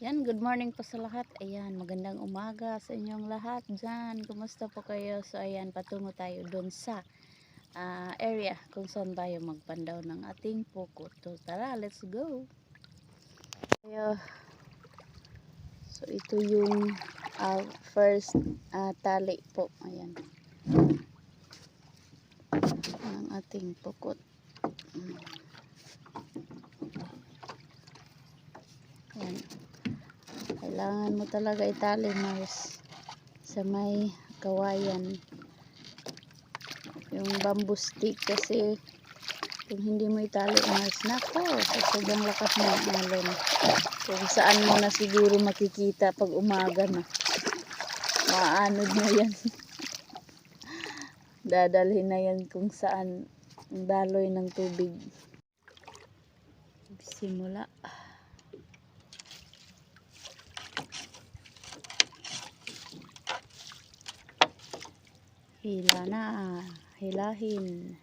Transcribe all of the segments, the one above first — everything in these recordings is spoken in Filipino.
Yan, good morning po sa lahat. Ayan, magandang umaga sa inyong lahat dyan. Kumusta po kayo? So ayan, patungo tayo dun sa area kung saan tayo magpandaw ng ating pukot. So tara, let's go. So ito yung first tali po. Ayan. Ang ating pukot. Ayan. Kailangan mo talaga itali, Mars, sa may kawayan, yung bamboo stick, kasi kung hindi mo itali, Mars, nako, sa sobrang lakas ng alon, kung saan mo na siguro makikita pag umaga na, maanod na yan. Dadalhin na yan kung saan ang daloy ng tubig. Simula. Hila na, hilahin.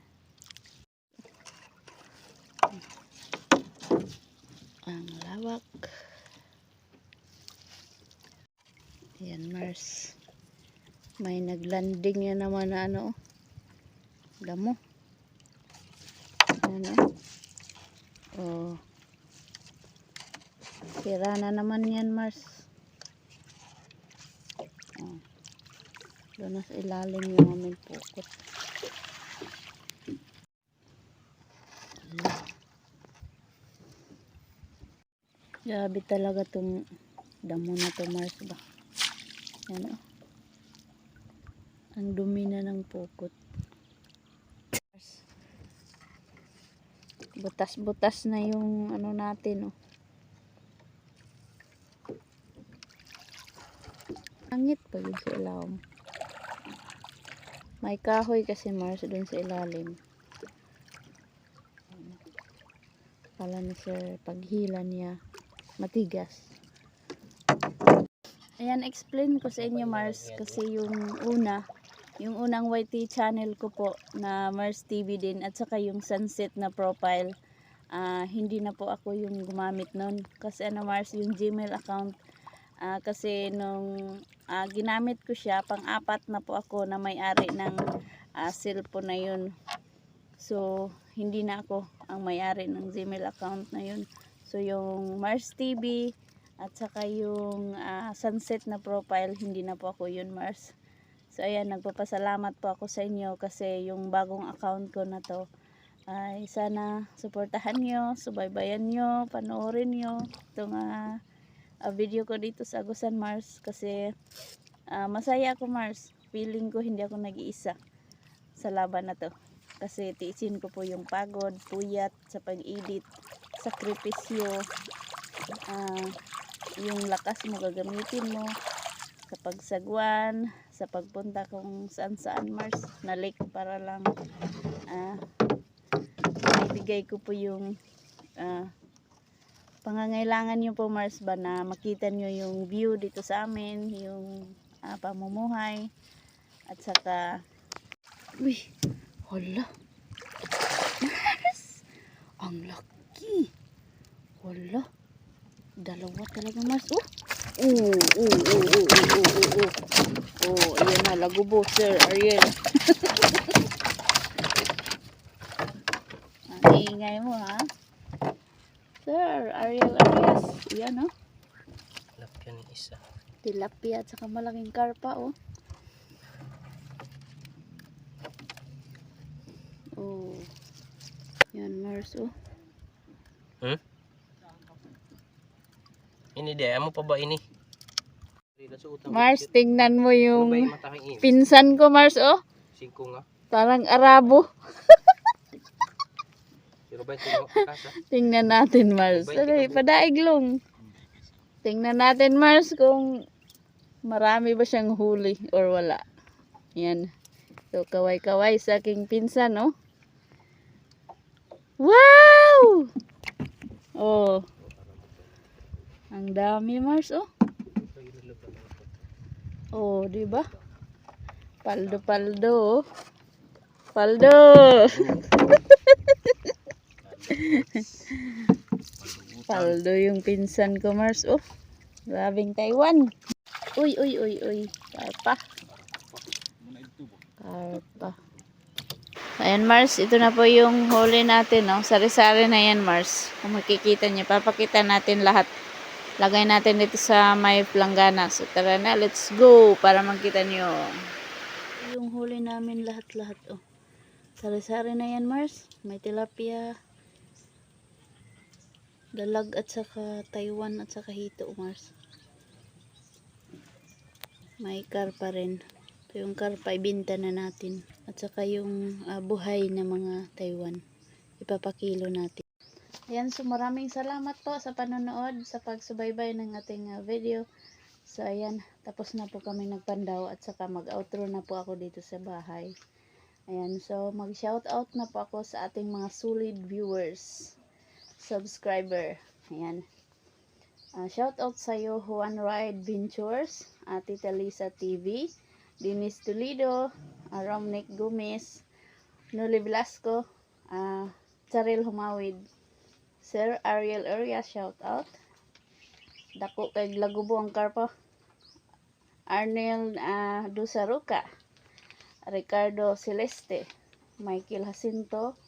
Ang lawak. Ayan, Mars. May naglanding yan naman na ano, damo. Ano? Oh. Tira na naman yan, Mars. Oh. Doon na sa ilalim yung aming pukot. Grabe talaga tong damo na to, Mars, ba? Yan, oh. Ang dumi na ng pukot. Butas-butas na yung ano natin, oh. Angit pa yun sa ilalim. May kahoy kasi, Mars, dun sa ilalim. Pala na sir, paghila niya matigas. Ayan, explain ko sa inyo, Mars, kasi yung unang YT channel ko po na Mars TV din, at saka yung sunset na profile, hindi na po ako yung gumamit nun. Kasi ano, Mars, yung Gmail account, kasi nung ginamit ko siya, pang-apat na po ako na may-ari ng cellphone na yun. So, hindi na ako ang may-ari ng Gmail account na yun. So, yung Mars TV at saka yung sunset na profile, hindi na po ako yun, Mars. So, ayan, nagpapasalamat po ako sa inyo kasi yung bagong account ko na to ay sana suportahan nyo, subaybayan nyo, panoorin nyo itong video ko dito sa Agusan, Mars, kasi masaya ako, Mars. Feeling ko hindi ako nag-iisa sa laban na to. Kasi tiisin ko po yung pagod, puyat sa pag-edit, sakripisyo, yung lakas mo gagamitin mo sa pagsagwan, sa pagpunta kung saan-saan, Mars, na lake para lang ibigay ko po yung pangangailangan nyo po, Mars, ba, na makita nyo yung view dito sa amin, yung pamumuhay, at saka uy, hala, Mars, ang laki, hala, dalawa talaga, Mars. Ayan na, lagubo, Sir Ariel. Ang ingay mo, ha, Sir Ariel Arias. Ayan, oh. Tilapia ni isa. Tilapia at saka malaking karpa, oh. Oh. Yan, Mars, oh. Ini dia, amo pa ba ini? Mars, tingnan mo yung pinsan ko, Mars, oh. Singko nga. Parang Arabo. Pero ba ito kasa? Tingnan natin, Mars. Sorry, padaig long. Tingnan natin, Mars, kung marami ba siyang huli or wala. Yan. So, kaway-kaway sa aking pinsan, oh. Wow! Oh. Ang dami, Mars, oh. Oh, di ba? Paldo, oh. Paldo. Paldo yung pinsan ko, Mars, oh. Grabing Taiwan. Uy, uy, uy, uy. Karpa. Karpa. Ayan, Mars. Ito na po yung huli natin, no? Sari-sari na yan, Mars. Kung makikita niyo, papakita natin lahat. Lagay natin dito sa may planggana. So, tara na. Let's go. Para makita niyo. Yung huli namin lahat-lahat, oh. Sari-sari na yan, Mars. May tilapia, dalag at saka Taiwan at saka hito, Mars. May karpa rin. Ito yung karpa, ibinta na natin. At saka yung buhay na mga Taiwan. Ipapakilo natin. Ayan, so maraming salamat po sa panonood, sa pagsubaybay ng ating video. So ayan, tapos na po kami nagpandaw at saka mag-outro na po ako dito sa bahay. Ayan, so mag-shoutout na po ako sa ating mga solid viewers, subscriber. Ayan. Shoutout sa iyo, Juan Ride Ventures, Tita Lisa TV, Dennis Toledo, Romnick Gomez, Noli Velasco, Charil Humawid, Sir Ariel Area, shoutout. Dako kay Lagubo ang karpa. Arnel Dusaruca, Ricardo Celeste, Michael Jacinto,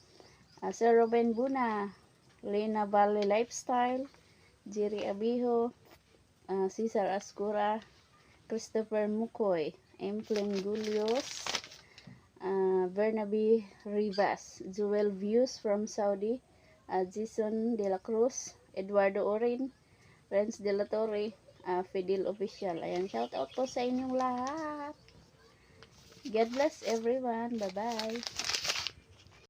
Sir Ruben Buna, Lena Valley Lifestyle, Jerry Abijo, Cesar Ascura, Christopher Mukoy, Emplem Gulios, Bernabe Rivas, Jewel Views from Saudi, Jason De La Cruz, Eduardo Orin, Renz De La Torre, Fidel Official. Ayan, shout out po sa inyong lahat. God bless everyone. Bye-bye.